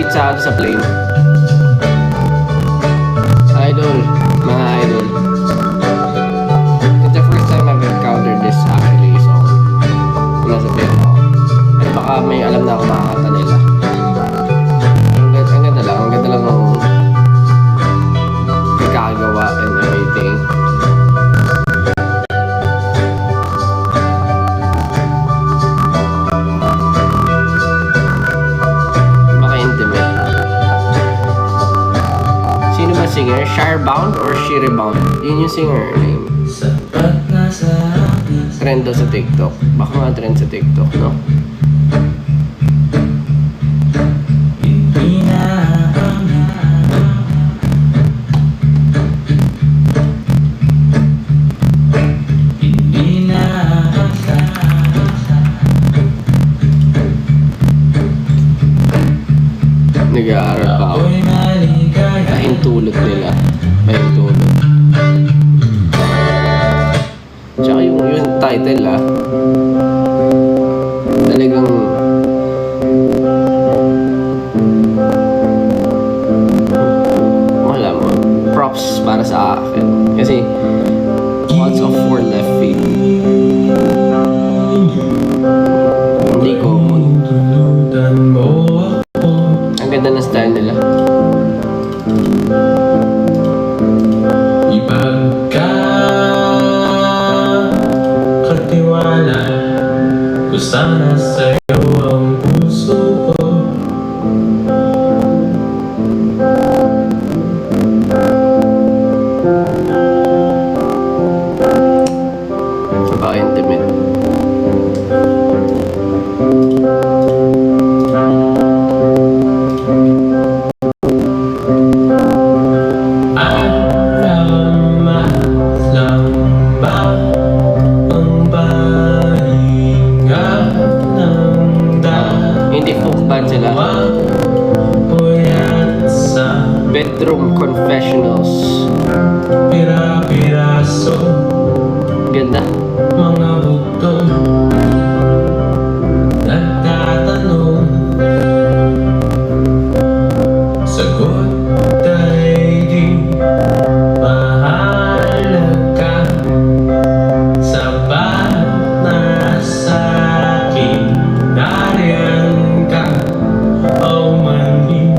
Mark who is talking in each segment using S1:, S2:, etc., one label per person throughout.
S1: pizza sa plane. Idol, mga idol. It's the first time I've encountered this actually, so nasa pera ako. At baka may alam na ako makakata nila. Ang ganda lang ng pagkakagawa and everything. Singer, Shirebound or Shirebound? Yun yung singer name. Trend daw sa TikTok. Baka nga trend sa TikTok, no? Nag-aaral pa ako. Pahintulot nila. Pahintulot. Tsaka yung title talagang wala mo. Props para sa akin. Kasi Odds of 4 left feet. Hindi common. Ang ganda ng style nila.
S2: Ipagkakatiwala ko sana sa'yo ang puso ko.
S1: Napaka-intimate. Bedroom Confessionals.
S2: Pira-piraso,
S1: Ganda.
S2: mga bugto, nagtatanong, sagot ay di mahalaga. Sapat na sa'kin, nariyan ka, oh mali.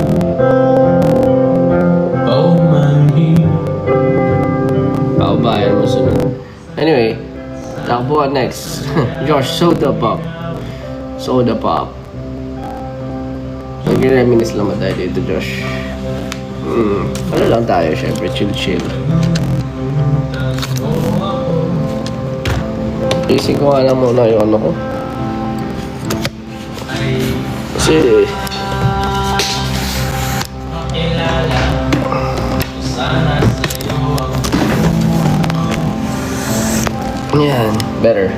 S1: Paubayan mo sunod. Anyway, takbo next. Josh, Soda Pop. Soda Pop. Nag-reminis lang tayo dito, Josh. Ano lang tayo, syempre, chill. Ising ko nga lang muna yung ano ko. Kasi yan, better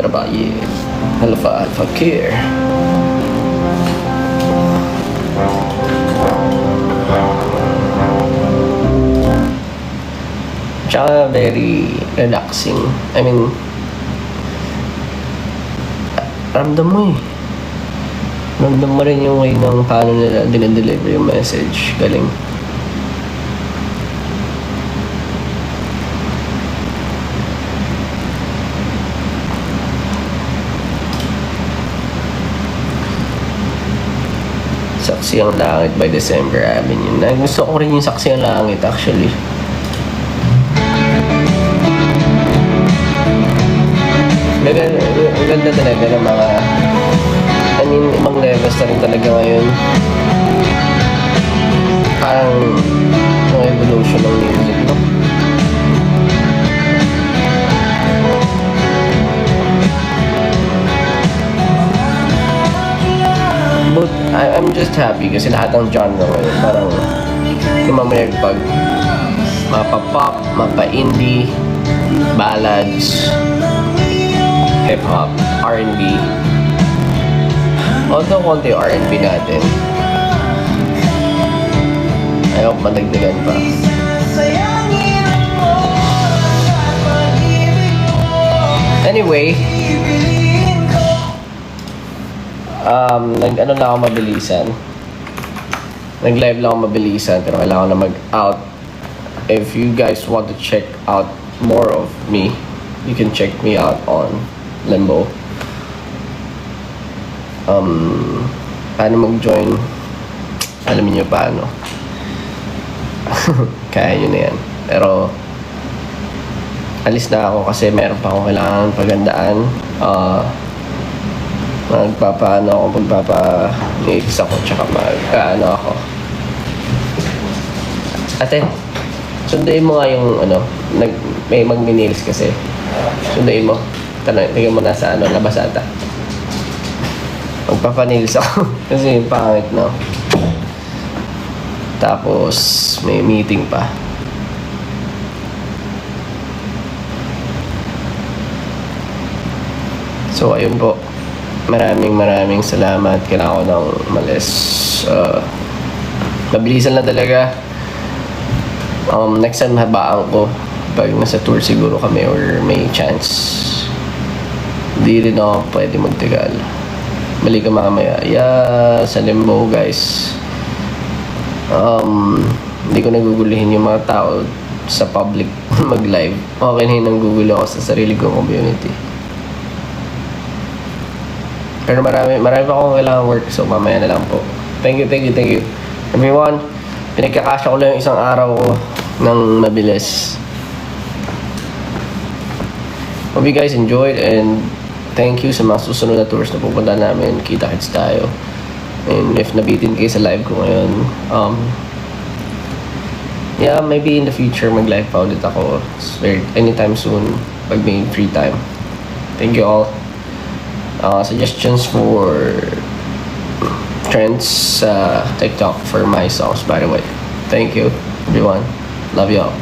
S1: ba, yeah. Alpha care. Tsaka very relaxing. I mean, ramdam mo ramdam mo rin yung way ng paano nila dinideliver yung message. Galing. Saksi ang Langit by December Avenue. Gusto ko rin yung Saksi ang Langit actually. Ang ganda talaga ng mga ibang levels na rin talaga ngayon. Parang yung evolution ng music, no? But I'm just happy kasi lahat ng genre ngayon parang kumamayag pag mapa-pop, mapa-indie, ballads, hip-hop, R&B. Although konti R&B natin, I hope madagdagan pa. Anyway, nag-ano na ako mabilisan. Nag-live lang ako mabilisan pero kailangan ko na mag-out. If you guys want to check out more of me, you can check me out on Limbo. Paano mag-join? Alam niyo paano. Kaya nyo na yan. Pero alis na ako kasi meron pa akong kailangan pagandaan. Magpapaano ako, magpapa-nails ako, tsaka mag-ano ako. Ate, sunduin mo nga yung may mag-nails kasi. Sunduin mo. Tingnan mo nasa labas ata. Magpapa-nails ako kasi yung pangit, no? Tapos may meeting pa. So ayun po. Maraming salamat. Kailangan ko ng umalis. Mabilisan lang talaga. Next time habaan ko. Pag nasa tour siguro kami or may chance. Hindi rin ako pwede magtagal. Balik ka mamaya. Yeah, sa Limbo guys. Hindi ko nagugulihin yung mga tao sa public mag-live. Okay na yun, nanggugulo ako sa sarili kong community. Pero marami pa akong kailangan work, so mamaya na lang po. Thank you. Everyone, pinagkakasya ko lang yung isang araw ko ng mabilis. Hope you guys enjoyed and thank you sa mga susunod na tours na pupunta namin. Kita-kits tayo. And if nabitin kayo sa live ko ngayon, yeah, maybe in the future mag-live pa ulit ako. Anytime soon, pag may free time. Thank you all. Suggestions for trends sa TikTok for my songs, by the way. Thank you, everyone. Love you all.